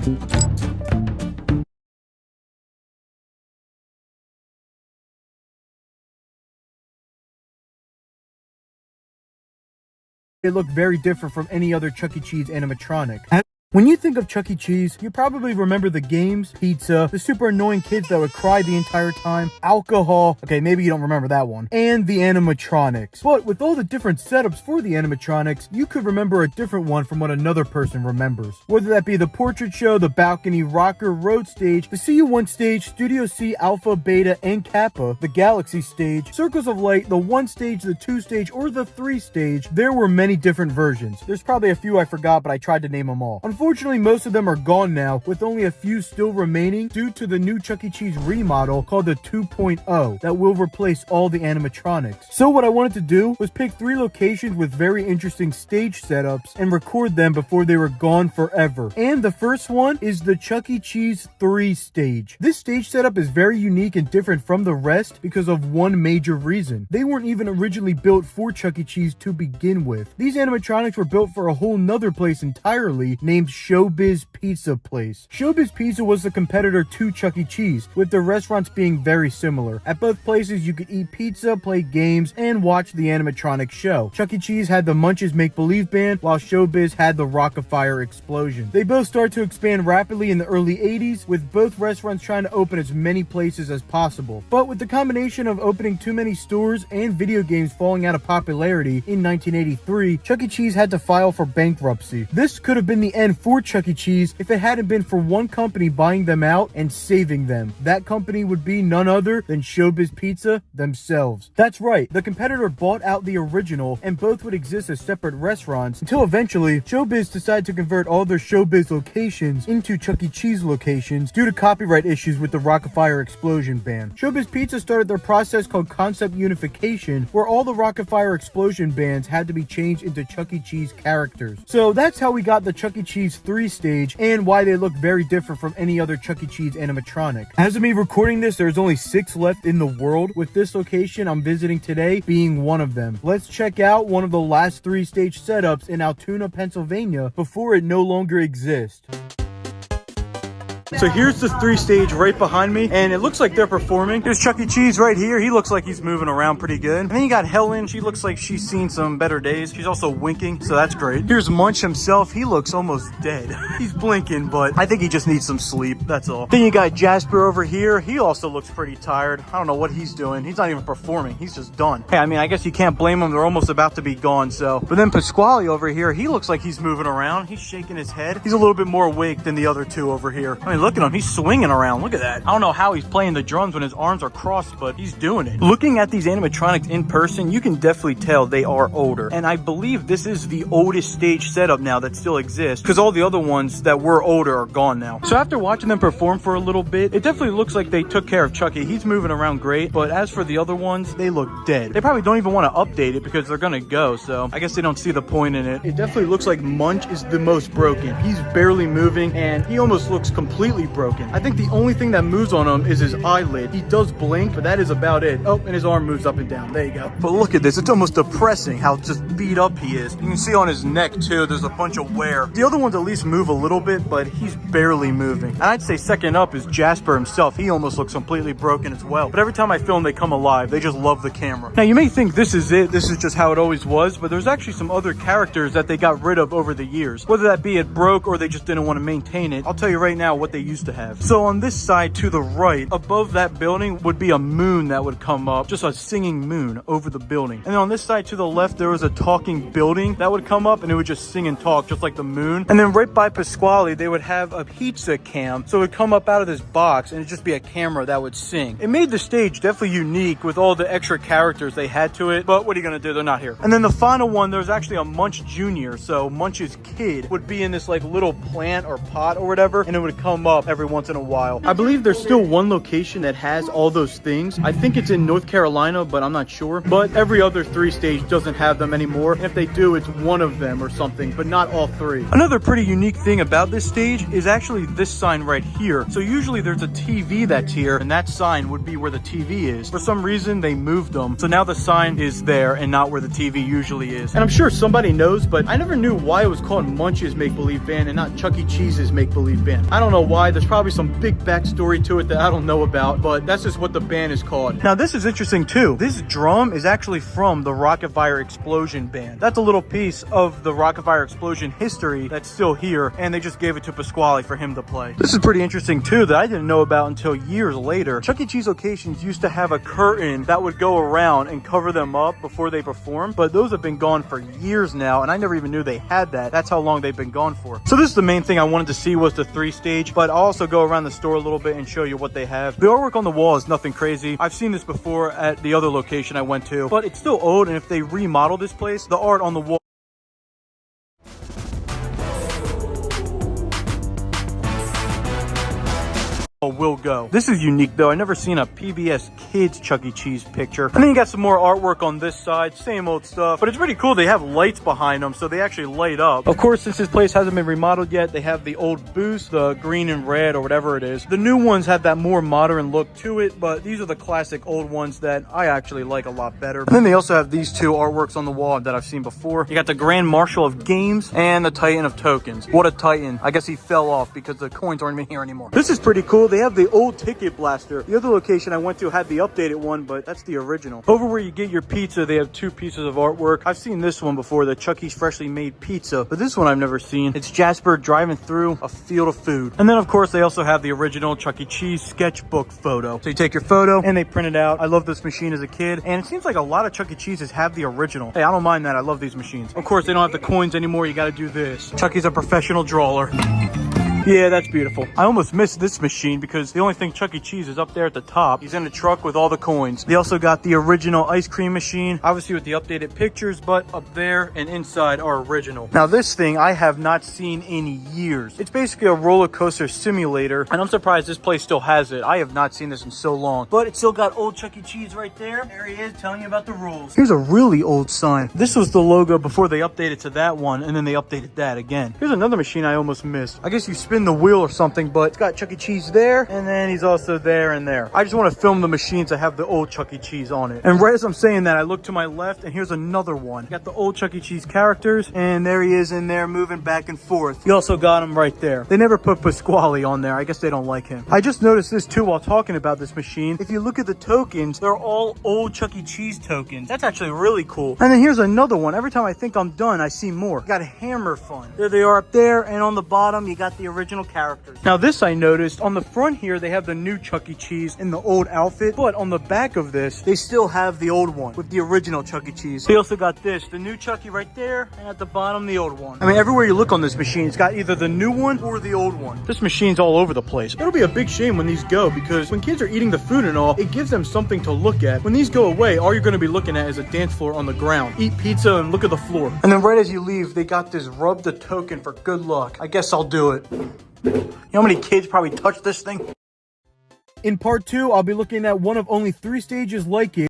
They look very different from any other Chuck E. Cheese animatronic. When you think of Chuck E. Cheese, you probably remember the games, pizza, the super annoying kids that would cry the entire time, alcohol, okay, maybe you don't remember that one, and the animatronics. But with all the different setups for the animatronics, you could remember a different one from what another person remembers. Whether that be the portrait show, the balcony, rocker, road stage, the CU1 stage, Studio C, Alpha, Beta, and Kappa, the Galaxy stage, Circles of Light, the 1 stage, the 2 stage, or the 3 stage, there were many different versions. There's probably a few I forgot, but I tried to name them all. Unfortunately, most of them are gone now, with only a few still remaining due to the new Chuck E. Cheese remodel called the 2.0 that will replace all the animatronics. So what I wanted to do was pick 3 locations with very interesting stage setups and record them before they were gone forever. And the first one is the Chuck E. Cheese 3 stage. This stage setup is very unique and different from the rest because of one major reason. They weren't even originally built for Chuck E. Cheese to begin with. These animatronics were built for a whole nother place entirely named Showbiz Pizza Place. Showbiz Pizza was the competitor to Chuck E. Cheese, with the restaurants being very similar. At both places, you could eat pizza, play games, and watch the animatronic show. Chuck E. Cheese had the Munches Make-Believe Band, while Showbiz had the Rock-afire Explosion. They both started to expand rapidly in the early 80s, with both restaurants trying to open as many places as possible. But with the combination of opening too many stores and video games falling out of popularity in 1983, Chuck E. Cheese had to file for bankruptcy. This could have been the end for Chuck E. Cheese if it hadn't been for one company buying them out and saving them. That company would be none other than Showbiz Pizza themselves. That's right, the competitor bought out the original and both would exist as separate restaurants until eventually Showbiz decided to convert all their Showbiz locations into Chuck E. Cheese locations due to copyright issues with the Rock-afire Explosion ban. Showbiz Pizza started their process called Concept Unification, where all the Rock-afire Explosion bands had to be changed into Chuck E. Cheese characters. So that's how we got the Chuck E. Cheese 3 stage and why they look very different from any other Chuck E. Cheese animatronic. As of me recording this, there's only 6 left in the world, with this location I'm visiting today being one of them. Let's check out one of the last 3 stage setups in Altoona, Pennsylvania before it no longer exists. So here's the 3 stage right behind me, and it looks like they're performing. There's Chuck E. Cheese right here. He looks like he's moving around pretty good. And then you got Helen. She looks like she's seen some better days. She's also winking, so that's great. Here's Munch himself. He looks almost dead. He's blinking, but I think he just needs some sleep. That's all. Then you got Jasper over here. He also looks pretty tired. I don't know what he's doing. He's not even performing. He's just done. Hey, I mean, I guess you can't blame him. They're almost about to be gone, so. But then Pasquale over here, he looks like he's moving around. He's shaking his head. He's a little bit more awake than the other 2 over here. I mean, look at him. He's swinging around. Look at that. I don't know how he's playing the drums when his arms are crossed, but he's doing it. Looking at these animatronics in person, you can definitely tell they are older. And I believe this is the oldest stage setup now that still exists, because all the other ones that were older are gone now. So after watching them perform for a little bit, it definitely looks like they took care of Chucky. He's moving around great, but as for the other ones, they look dead. They probably don't even want to update it because they're gonna go, so I guess they don't see the point in it. It definitely looks like Munch is the most broken. He's barely moving, and he almost looks completely broken. I think the only thing that moves on him is his eyelid. He does blink, but that is about it. Oh, and his arm moves up and down. There you go. But look at this. It's almost depressing how just beat up he is. You can see on his neck, too, there's a bunch of wear. The other ones at least move a little bit, but he's barely moving. And I'd say second up is Jasper himself. He almost looks completely broken as well. But every time I film, they come alive. They just love the camera. Now, you may think this is it. This is just how it always was, but there's actually some other characters that they got rid of over the years. Whether that be it broke or they just didn't want to maintain it, I'll tell you right now what they used to have. So on this side to the right, above that building would be a moon that would come up, just a singing moon over the building. And then on this side to the left, there was a talking building that would come up and it would just sing and talk just like the moon. And then right by Pasquale, they would have a pizza cam. So it would come up out of this box and it'd just be a camera that would sing. It made the stage definitely unique with all the extra characters they had to it, but what are you gonna do? They're not here. And then the final one, there's actually a Munch Jr. So Munch's kid would be in this like little plant or pot or whatever, and it would come them up every once in a while. I believe there's still one location that has all those things. I think it's in North Carolina, but I'm not sure. But every other 3 stage doesn't have them anymore. And if they do, it's one of them or something, but not all 3. Another pretty unique thing about this stage is actually this sign right here. So usually there's a TV that's here, and that sign would be where the TV is. For some reason, they moved them. So now the sign is there and not where the TV usually is. And I'm sure somebody knows, but I never knew why it was called Munch's Make-Believe Band and not Chuck E. Cheese's Make-Believe Band. I don't know why. There's probably some big backstory to it that I don't know about, but that's just what the band is called. Now, this is interesting too. This drum is actually from the Rocket Fire Explosion Band. That's a little piece of the Rocket Fire Explosion history that's still here, and they just gave it to Pasquale for him to play. This is pretty interesting too that I didn't know about until years later. Chuck E. Cheese locations used to have a curtain that would go around and cover them up before they performed, but those have been gone for years now, and I never even knew they had that. That's how long they've been gone for. So this is the main thing I wanted to see was the 3 stage, but I'll also go around the store a little bit and show you what they have. The artwork on the wall is nothing crazy. I've seen this before at the other location I went to, but it's still old, and if they remodel this place, the art on the wall will go. This is unique though. I never seen a PBS Kids Chuck E. Cheese picture. And then you got some more artwork on this side, same old stuff, but it's pretty cool. They have lights behind them, so they actually light up. Of course, since this place hasn't been remodeled yet, they have the old booths, the green and red or whatever it is. The new ones have that more modern look to it, but these are the classic old ones that I actually like a lot better. And then they also have these 2 artworks on the wall that I've seen before. You got the Grand Marshal of Games and the Titan of Tokens. What a Titan. I guess he fell off because the coins aren't even here anymore. This is pretty cool. They have the old ticket blaster. The other location I went to had the updated one, but that's the original. Over where you get your pizza, they have 2 pieces of artwork. I've seen this one before, the Chuck E.'s Freshly Made Pizza, but this one I've never seen. It's Jasper driving through a field of food. And then of course they also have the original Chuck E. Cheese sketchbook photo. So you take your photo and they print it out. I love this machine as a kid, and it seems like a lot of Chuck E. Cheese's have the original. Hey, I don't mind that. I love these machines. Of course, they don't have the coins anymore. You got to do this. Chuck E.'s a professional drawer. Yeah, that's beautiful. I almost missed this machine because the only thing Chuck E. Cheese is up there at the top. He's in a truck with all the coins. They also got the original ice cream machine, obviously with the updated pictures, but up there and inside are original. Now this thing I have not seen in years. It's basically a roller coaster simulator, and I'm surprised this place still has it. I have not seen this in so long, but it's still got old Chuck E. Cheese right there. There he is telling you about the rules. Here's a really old sign. This was the logo before they updated to that one, and then they updated that again. Here's another machine I almost missed. I guess you spin the wheel or something, but it's got Chuck E. Cheese there, and then he's also there and there. I just want to film the machines that have the old Chuck E. Cheese on it. And right as I'm saying that, I look to my left, and here's another one. Got the old Chuck E. Cheese characters, and there he is in there moving back and forth. You also got him right there. They never put Pasquale on there. I guess they don't like him. I just noticed this too while talking about this machine. If you look at the tokens, they're all old Chuck E. Cheese tokens. That's actually really cool. And then here's another one. Every time I think I'm done, I see more. Got a Hammer Fun. There they are up there, and on the bottom, you got the original characters. Now this I noticed, on the front here, they have the new Chuck E. Cheese in the old outfit, but on the back of this, they still have the old one with the original Chuck E. Cheese. They also got this, the new Chucky right there, and at the bottom, the old one. I mean, everywhere you look on this machine, it's got either the new one or the old one. This machine's all over the place. It'll be a big shame when these go, because when kids are eating the food and all, it gives them something to look at. When these go away, all you're going to be looking at is a dance floor on the ground. Eat pizza and look at the floor. And then right as you leave, they got this rub the token for good luck. I guess I'll do it. You know how many kids probably touch this thing? In part 2, I'll be looking at one of only 3 stages like it.